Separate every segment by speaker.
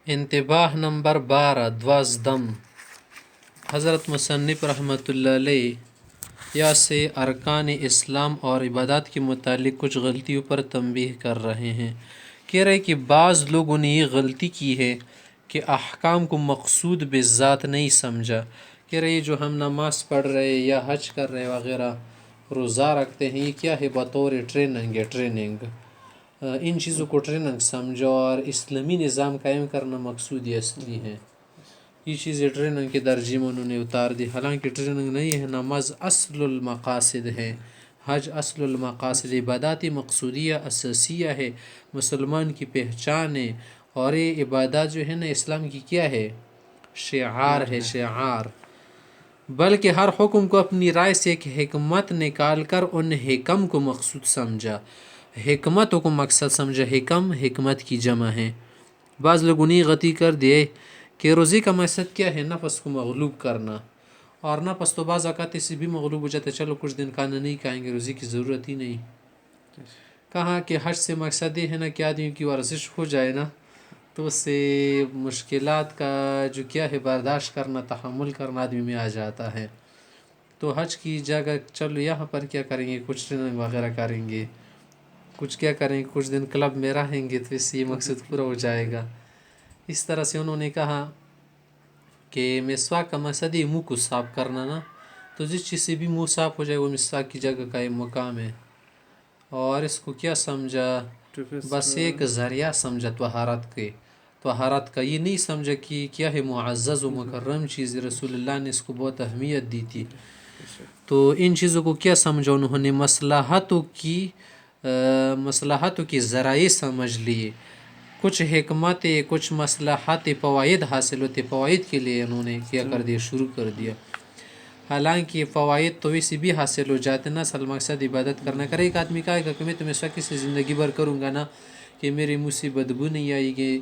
Speaker 1: انتباہ نمبر 12 دوازدم حضرت مصنف رحمۃ اللہ علیہ یا سے ارکان اسلام اور عبادات کے متعلق کچھ غلطیوں پر تنبیہ کر رہے ہیں۔ کہہ رہے کہ بعض لوگوں نے یہ غلطی کی ہے کہ احکام کو مقصود بذات نہیں سمجھا۔ کہہ رہے جو ہم نماز پڑھ رہے یا حج کر رہے وغیرہ روزہ رکھتے ہیں، یہ کیا ہے؟ بطور ٹریننگ ان چیزوں کو ٹریننگ سمجھو، اور اسلامی نظام قائم کرنا مقصود اصلی ہے۔ یہ چیزیں ٹریننگ کے درجے میں انہوں نے اتار دی، حالانکہ ٹریننگ نہیں ہے۔ نماز اصل المقاصد ہے، حج اصل المقاصد، عبادات مقصودیہ اساسیہ ہے، مسلمان کی پہچان ہے، اور یہ عبادات جو ہے نا اسلام کی کیا ہے؟ شعار ہے، شعار۔ بلکہ ہر حکم کو اپنی رائے سے ایک حکمت نکال کر ان حکم کو مقصود سمجھا، حکمتوں کو مقصد سمجھا۔ حکمت کی جمع ہے۔ بعض لوگوں نے غلطی کر دیے کہ روزے کا مقصد کیا ہے؟ نفس کو مغلوب کرنا، اور نفس تو بعض اوقات سے بھی مغلوب ہو جاتا ہے، چلو کچھ دن کھانا نہیں کھائیں گے، روزے کی ضرورت ہی نہیں۔ کہاں کہ حج سے مقصد یہ ہے نا کہ آدمی کی ورزش ہو جائے نا، تو اس سے مشکلات کا جو کیا ہے برداشت کرنا، تحمل کرنا آدمی میں آ جاتا ہے۔ تو حج کی جگہ چلو یہاں پر کیا کریں گے، کچھ ٹریننگ وغیرہ کریں گے، کچھ کیا کریں گے، کچھ دن کلب میں رہیں گے، تو اس سے یہ مقصد پورا ہو جائے گا۔ اس طرح سے انہوں نے کہا کہ مسواک کا مقصد یہ منہ کو صاف کرنا نا، تو جس چیز سے بھی منہ صاف ہو جائے وہ مسواک کی جگہ کا ایک مقام ہے، اور اس کو کیا سمجھا؟ بس ایک ذریعہ سمجھا طہارت کا، یہ نہیں سمجھا کہ کیا ہے معزز و مکرم چیز، رسول اللہ نے اس کو بہت اہمیت دی تھی۔ تو ان چیزوں کو کیا سمجھا انہوں نے؟ مصلحتوں کی ذرائع سمجھ لیے، کچھ حکمت، کچھ مصلحت، فوائد حاصل ہوتے، فوائد کے لیے انہوں نے کیا کر دیا، شروع کر دیا۔ حالانکہ فوائد تو ویسے بھی حاصل ہو جاتے نا، اصل مقصد عبادت کرنا کرے۔ ایک آدمی کہے گا کہ میں تمہیں سکی سے زندگی بھر کروں گا نا، کہ میرے منہ سے بدبو نہیں آئے گی،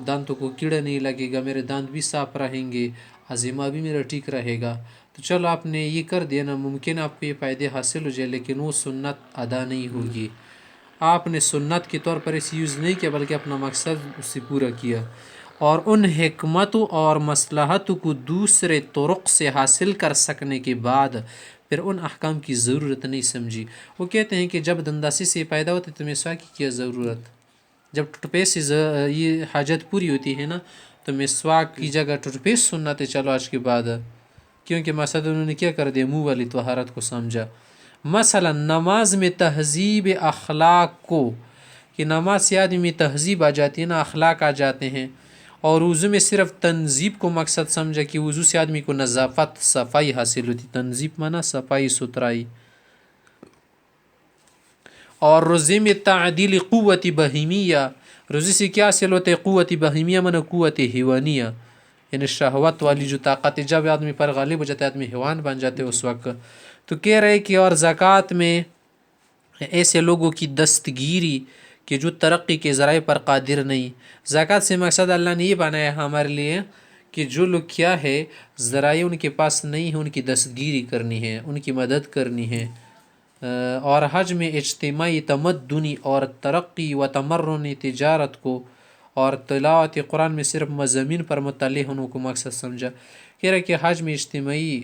Speaker 1: دانتوں کو کیڑا نہیں لگے گا، میرے دانت بھی صاف رہیں گے، ہاضمہ بھی میرا ٹھیک رہے گا، تو چلو آپ نے یہ کر دیا نا، ممکن آپ کو یہ فائدے حاصل ہو جائے، لیکن وہ سنت ادا نہیں ہوگی۔ آپ نے سنت کے طور پر اسے یوز نہیں کیا، بلکہ اپنا مقصد اس سے پورا کیا، اور ان حکمتوں اور مصلحتوں کو دوسرے طرق سے حاصل کر سکنے کے بعد پھر ان احکام کی ضرورت نہیں سمجھی۔ وہ کہتے ہیں کہ جب دنداسی سے پیدا ہوتے تو مسواک کی کیا ضرورت؟ جب ٹوتھ پیسٹ سے یہ حاجت پوری ہوتی ہے نا، تو مسواک کی جگہ ٹوتھ پیسٹ سنت ہے، چلو آج کے بعد، کیونکہ مقصد انہوں نے کیا کر دیا؟ منہ والی طہارت کو سمجھا۔ مثلا نماز میں تہذیب اخلاق کو، کہ نماز سے آدمی میں تہذیب آ جاتی ہے نا، اخلاق آ جاتے ہیں، اور وضو میں صرف تنظیب کو مقصد سمجھا کہ وضو سے آدمی کو نظافت، صفائی حاصل ہوتی، تنظیب مانا صفائی ستھرائی، اور روزے میں تعدیل قوت بہیمیہ، روزے سے کیا حاصل ہوتا ہے؟ قوت بہیمیہ مانا قوت حیوانیہ، یعنی شہوت والی جو طاقت ہے، جب آدمی پر غالب ہو جاتا ہے آدمی حیوان بن جاتے اس وقت۔ تو کہہ رہے کہ اور زکوٰۃ میں ایسے لوگوں کی دستگیری کہ جو ترقی کے ذرائع پر قادر نہیں۔ زکوٰۃ سے مقصد اللہ نے یہ بنایا ہمارے لیے کہ جو لوگ کیا ہے ذرائع ان کے پاس نہیں ہے، ان کی دستگیری کرنی ہے، ان کی مدد کرنی ہے۔ اور حج میں اجتماعی تمدنی اور ترقی و تمرن تجارت کو، اور تلاوت قرآن میں صرف مضامین پر متعلق ہونے کو مقصد سمجھا۔ کہہ رہے کہ حج میں اجتماعی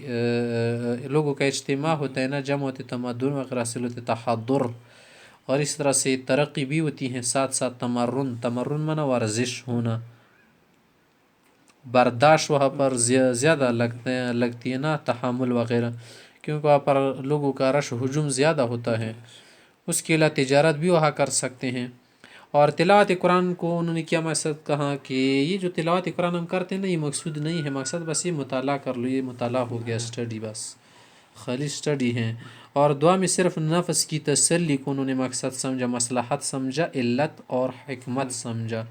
Speaker 1: لوگوں کا اجتماع ہوتا ہے نا، جمع ہوتے، تمدن وغیرہ حاصل ہوتے، تحضر، اور اس طرح سے ترقی بھی ہوتی ہے، ساتھ ساتھ تمرن مانا ورزش ہونا، برداشت وہاں پر زیادہ لگتی ہے نا، تحمل وغیرہ، کیونکہ وہاں پر لوگوں کا رش ہجوم زیادہ ہوتا ہے، اس کے علاوہ تجارت بھی وہاں کر سکتے ہیں۔ اور تلاوت قرآن کو انہوں نے کیا مقصد کہا کہ یہ جو تلاوت قرآن ہم کرتے ہیں نا، یہ مقصود نہیں ہے، مقصد بس یہ مطالعہ کر لو، یہ مطالعہ ہو گیا، اسٹڈی، بس خالی اسٹڈی ہے۔ اور دعا میں صرف نفس کی تسلی کو انہوں نے مقصد سمجھا، مصلحت سمجھا، علت اور حکمت سمجھا۔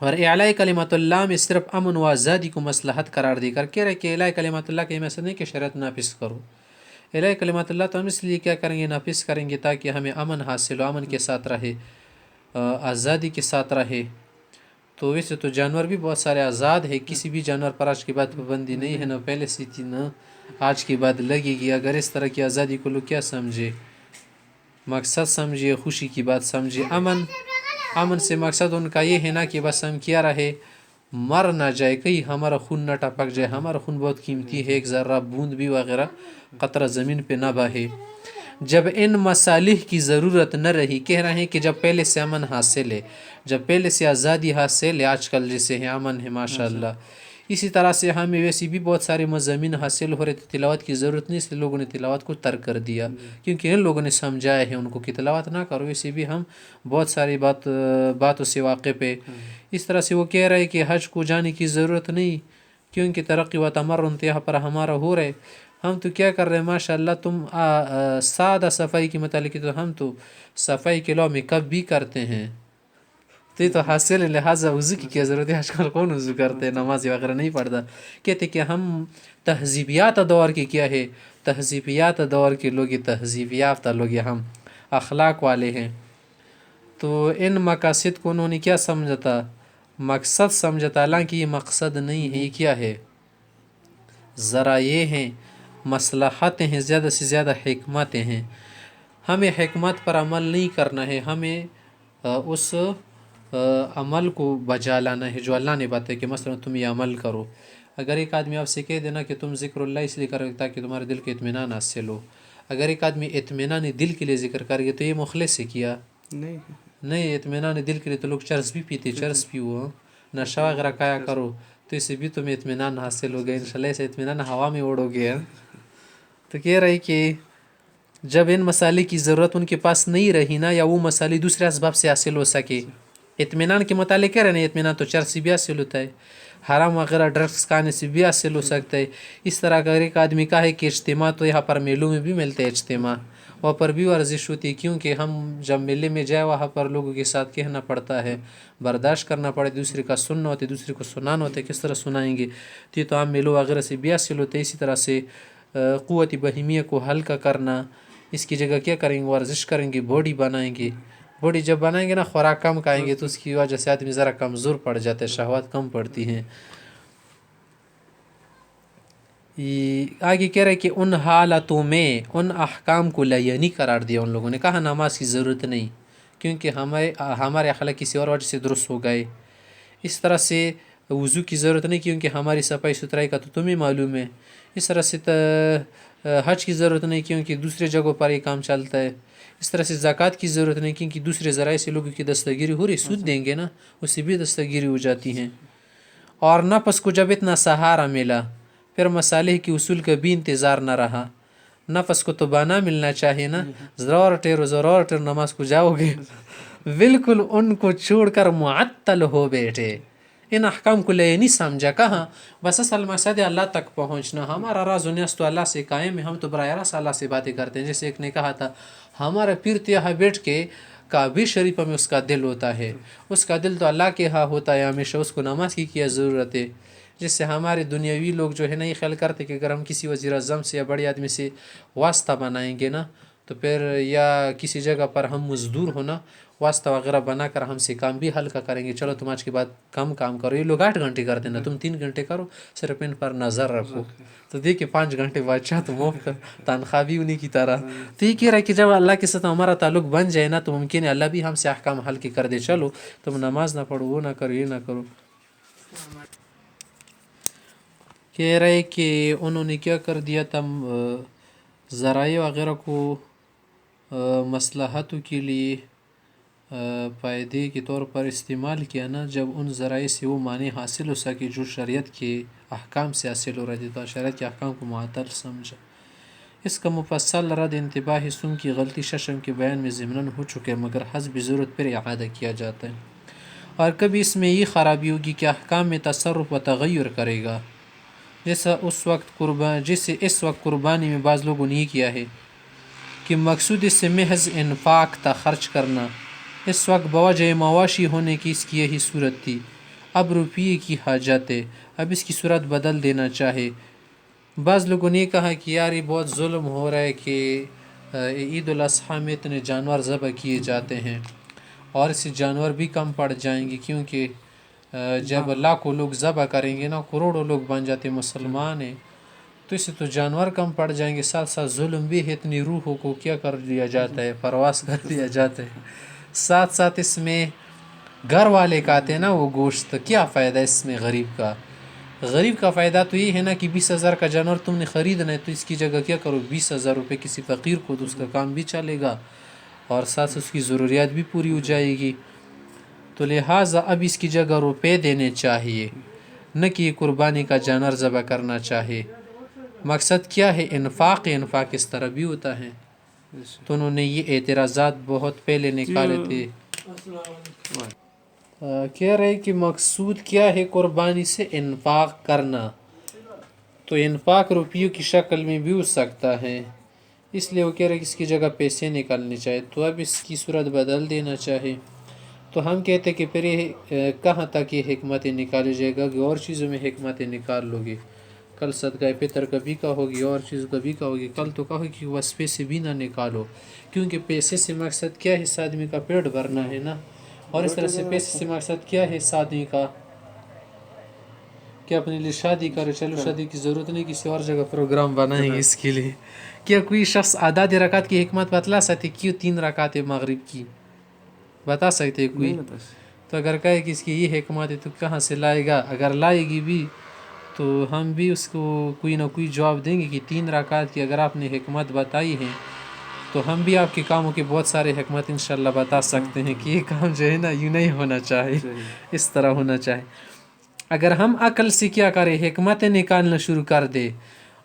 Speaker 1: اور اعلاء کلمت اللہ میں صرف امن و آزادی کو مصلحت قرار دے کر کہہ رہے کہ اعلاء کلمت اللہ کا یہ مقصد نہیں کہ شریعت نافذ کرو۔ اعلاء کلمت اللہ تو ہم اس لیے کیا کریں گے، نافذ کریں گے تاکہ ہمیں امن حاصل ہو، امن کے ساتھ رہے، آزادی کے ساتھ رہے۔ تو ویسے تو جانور بھی بہت سارے آزاد ہے، کسی بھی جانور پر آج کے بعد پابندی نہیں ہے، نہ پہلے سے تھی نہ آج کے بعد لگے گی۔ اگر اس طرح کی آزادی کو لوگ کیا سمجھے، مقصد سمجھے، خوشی کی بات سمجھے، امن امن سے مقصد ان کا یہ ہے نا کہ بس ہم کیا رہے، مر نہ جائے، کہیں ہمارا خون نہ ٹپک جائے، ہمارا خون بہت قیمتی ہے، ایک ذرہ بوند بھی وغیرہ قطرہ زمین پہ نہ بہے۔ جب ان مصالح کی ضرورت نہ رہی، کہہ رہے ہیں کہ جب پہلے سے امن حاصل ہے، جب پہلے سے آزادی حاصل ہے، آج کل جیسے ہے امن ہے ماشاءاللہ، اسی طرح سے ہمیں ویسے بھی بہت سارے مضامین حاصل ہو رہے تھے، تلاوت کی ضرورت نہیں، اس لیے لوگوں نے تلاوت کو ترک کر دیا، کیونکہ ان لوگوں نے سمجھایا ہے ان کو کہ تلاوت نہ کرو، ویسے بھی ہم بہت ساری باتوں سے واقف ہے۔ اس طرح سے وہ کہہ رہے کہ حج کو جانے کی ضرورت نہیں، کیونکہ ترقی و تمرن تو یہاں پر ہمارا ہو رہے، ہم تو کیا کر رہے ہیں ماشاءاللہ، تم سادہ صفائی کے متعلق تو ہم تو صفائی کے لو میں کب بھی کرتے ہیں، تو یہ تو حاصل ہے، لہٰذا وضو کی کیا ضرورت ہے، آج کل کون وضو کرتے ہیں، نماز وغیرہ نہیں پڑھتا۔ کہتے کہ ہم تہذیبیات دور کے کیا ہے، تہذیبیات دور کے لوگ، تہذیب یافتہ لوگ، ہم اخلاق والے ہیں۔ تو ان مقاصد کو انہوں نے کیا سمجھتا، مقصد سمجھتا، حالانکہ یہ مقصد نہیں ہے، یہ کیا ہے، ذرائع ہیں، مصلحتیں ہیں، زیادہ سے زیادہ حکمتیں ہیں۔ ہمیں حکمت پر عمل نہیں کرنا ہے، ہمیں اس عمل کو بجا لانا ہے جو اللہ نے بتایا کہ مثلا تم یہ عمل کرو۔ اگر ایک آدمی آپ سے کہہ دینا کہ تم ذکر اللہ اس لیے کرو تاکہ تمہارے دل کے اطمینان حاصل ہو، اگر ایک آدمی اطمینان دل کے لیے ذکر کر گیا تو یہ مخلص سے کیا نہیں، اطمینان دل کے لیے تو لوگ چرس بھی پیتے، چرس پیو، نشہ وغیرہ کھایا کرو، تو اس سے بھی تمہیں اطمینان حاصل ہوگا، انشاءاللہ اسے اطمینان ہوا میں اڑو گے۔ تو کہہ رہے کہ جب ان مسالے کی ضرورت ان کے پاس نہیں رہی نا، یا وہ مسالے دوسرے اسباب سے حاصل ہو سکے، اطمینان کے متعلق کہہ رہے ہیں، اطمینان تو چرس سے بھی حاصل ہوتا ہے، حرام وغیرہ ڈرگس کھانے سے بھی حاصل ہو سکتا ہے۔ اس طرح اگر ایک آدمی کا ہے کہ اجتماع تو یہاں پر میلوں میں بھی ملتے ہیں اجتماع، وہاں پر بھی ورزش ہوتی ہے، کیونکہ ہم جب میلے میں جائے وہاں پر لوگوں کے ساتھ کہنا پڑتا ہے، برداشت کرنا پڑے، دوسرے کا سننا ہوتا ہے، دوسرے کو سنانا ہوتا ہے، کس طرح سنائیں گے، تو یہ تو ہم میلوں وغیرہ سے بھی حاصل ہوتے ہیں۔ اسی طرح سے قوت بہیمیہ کو ہلکا کرنا، اس کی جگہ کیا کریں گے، ورزش کریں گے، باڈی بنائیں گے، باڈی جب بنائیں گے نا، خوراک کم کھائیں گے تو اس کی وجہ سے آدمی ذرا کمزور پڑ جاتا ہے، شہوات کم پڑتی ہیں۔ آگے کہہ رہے کہ ان حالتوں میں ان احکام کو لعینی قرار دیا، ان لوگوں نے کہا نماز کی ضرورت نہیں، کیونکہ ہمارے اخلاق کسی اور وجہ سے درست ہو گئے۔ اس طرح سے وضو کی ضرورت نہیں، کیونکہ ہماری صفائی ستھرائی کا تو تمہیں معلوم ہے۔ اس طرح سے حج کی ضرورت نہیں، کیونکہ دوسرے جگہوں پر یہ کام چلتا ہے۔ اس طرح سے زکوٰۃ کی ضرورت نہیں، کیونکہ دوسرے ذرائع سے لوگوں کی دستگیری ہو رہی، سود دیں گے نا، اس سے بھی دستگیری ہو جاتی ہیں۔ اور نفس کو جب اتنا سہارا ملا، پھر مصالح کے اصول کا بھی انتظار نہ رہا، نفس کو تو بانا ملنا چاہیے نا، ضرور ٹیر نماز کو جاؤ گے، بالکل ان کو چھوڑ کر معطل ہو بیٹھے، ان احکام کو لے نہیں سمجھا، کہاں بس اصل مقصد ہے اللہ تک پہنچنا، ہمارا راز و نیاز تو اللہ سے قائم ہے، ہم تو براہ راست اللہ سے باتیں کرتے ہیں۔ جیسے ایک نے کہا تھا، ہمارا پیر تو یہاں بیٹھ کے کعبہ شریفہ میں اس کا دل ہوتا ہے، اس کا دل تو اللہ کے ہاں ہوتا ہے، ہمیشہ اس کو نماز کی کیا ضرورت ہے۔ جس سے ہمارے دنیاوی لوگ جو ہے نا، یہ خیال کرتے کہ اگر ہم کسی وزیر اعظم سے یا بڑے آدمی سے واسطہ بنائیں گے نا، تو پھر یا کسی جگہ پر ہم مزدور ہونا، واسطہ وغیرہ بنا کر ہم سے کام بھی ہلکا کریں گے، چلو تم آج کے بعد کم کام کرو، یہ لوگ 8 گھنٹے کرتے ہیں نا، تم 3 گھنٹے کرو، صرف ان پر نظر رکھو، تو دیکھیں 5 گھنٹے بادشاہ تو مفت تنخواہ بھی انہیں کی طرح۔ تو یہ کہہ رہا ہے کہ جب اللہ کے ساتھ ہمارا تعلق بن جائے نا، تو ممکن ہے اللہ بھی ہم سے احکام ہلکے کر دے، چلو تم نماز نہ پڑھو، وہ نہ کرو، یہ نہ کرو۔ کہہ رہے کہ انہوں نے کیا کر دیا تھا، ذرائع وغیرہ کو مصلحتوں کے لیے فائدے کے طور پر استعمال کیا نا، جب ان ذرائع سے وہ معنی حاصل ہو سکے جو شریعت کے احکام سے حاصل ہو رہے تھے، تو شریعت کے احکام کو معطل سمجھا۔ اس کا مفصل رد انتباہ سن کی غلطی ششم کے بیان میں ضمناً ہو چکے، مگر حسب ضرورت پر اعادہ کیا جاتا ہے۔ اور کبھی اس میں یہ خرابی ہوگی کہ احکام میں تصرف و تغیر کرے گا، جیسے اس وقت قربانی میں بعض لوگوں نے یہ کیا ہے کہ مقصود اس سے محض انفاق تھا، خرچ کرنا، اس وقت بوجہ مواشی ہونے کی اس کی یہی صورت تھی، اب روپیے کی حاجت ہے، اب اس کی صورت بدل دینا چاہے۔ بعض لوگوں نے کہا کہ یار یہ بہت ظلم ہو رہا ہے کہ عید الاضحیٰ میں اتنے جانور ذبح کیے جاتے ہیں، اور اس سے جانور بھی کم پڑ جائیں گے، کیونکہ جب لاکھوں لوگ ذبح کریں گے نا، کروڑوں لوگ بن جاتے مسلمان ہیں، تو اس سے تو جانور کم پڑ جائیں گے، ساتھ ساتھ ظلم بھی ہے، اتنی روحوں کو کیا کر دیا جاتا ہے، پرواز کر دیا جاتا ہے، ساتھ ساتھ اس میں گھر والے کھاتے ہیں نا وہ گوشت، کیا فائدہ اس میں غریب کا؟ غریب کا فائدہ تو یہ ہے نا کہ 20,000 کا جانور تم نے خریدنا ہے تو اس کی جگہ کیا کرو 20,000 روپے کسی فقیر کو دو، اس کا کام بھی چلے گا اور ساتھ اس کی ضروریات بھی پوری ہو جائے گی. تو لہٰذا اب اس کی جگہ روپے دینے چاہیے، نہ کہ قربانی کا جانور ذبح کرنا چاہیے. مقصد کیا ہے؟ انفاق اس طرح بھی ہوتا ہے. تو انہوں نے یہ اعتراضات بہت پہلے نکالے تھے. کہہ رہے کہ مقصود کیا ہے قربانی سے؟ انفاق کرنا. تو انفاق روپیوں کی شکل میں بھی ہو سکتا ہے، اس لیے وہ کہہ رہے کہ اس کی جگہ پیسے نکالنے چاہیے. تو اب اس کی صورت بدل دینا چاہیے. تو ہم کہتے ہیں کہ پھر یہ کہاں تک یہ حکمت نکالی جائے گا کہ اور چیزوں میں حکمت نکال لو گے. کل صدقہ فطر کبھی کا ہوگی اور چیز کبھی کا ہوگی، کل تو کہو کہ بس پیسے بھی نہ نکالو، کیونکہ پیسے سے مقصد کیا ہے؟ اس آدمی کا پیٹ بھرنا ہے نا. اور اس طرح سے پیسے سے مقصد کیا ہے اس آدمی کا؟ کہ اپنے لیے شادی کرے. چلو شادی کی ضرورت نہیں، کسی اور جگہ پروگرام بنائیں گے اس کے لیے. کیا کوئی شخص اعداد رکعت کی حکمت بتلا سکتے؟ کیوں 3 رکعت مغرب کی بتا سکتے کوئی؟ تو اگر کہے کہ اس کی یہ حکمت ہے تو کہاں سے لائے گا؟ اگر لائے گی بھی تو ہم بھی اس کو کوئی نہ کوئی جواب دیں گے کہ 3 رکعت کی اگر آپ نے حکمت بتائی ہے تو ہم بھی آپ کے کاموں کے بہت سارے حکمت انشاءاللہ بتا سکتے ہیں کہ یہ کام جو ہے نا یوں نہیں ہونا چاہیے، اس طرح ہونا چاہیے. اگر ہم عقل سے کیا کریں؟ حکمت نکالنا شروع کر دے،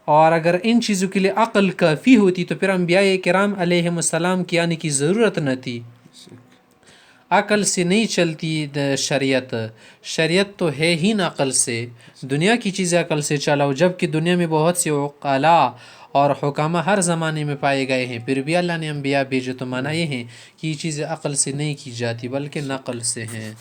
Speaker 1: اور اگر ان چیزوں کے لیے عقل کافی ہوتی تو پھر انبیاء کرام علیہم السلام کی آنے کی ضرورت نہ تھی. عقل سے نہیں چلتی شریعت. شریعت تو ہے ہی نہ عقل سے. دنیا کی چیزیں عقل سے چلاؤ، جب کہ دنیا میں بہت سے عقلاء اور حکامہ ہر زمانے میں پائے گئے ہیں، پھر بھی اللہ نے انبیاء بھیجے. تو معنی یہ ہے کہ یہ چیزیں عقل سے نہیں کی جاتی بلکہ نقل سے ہیں.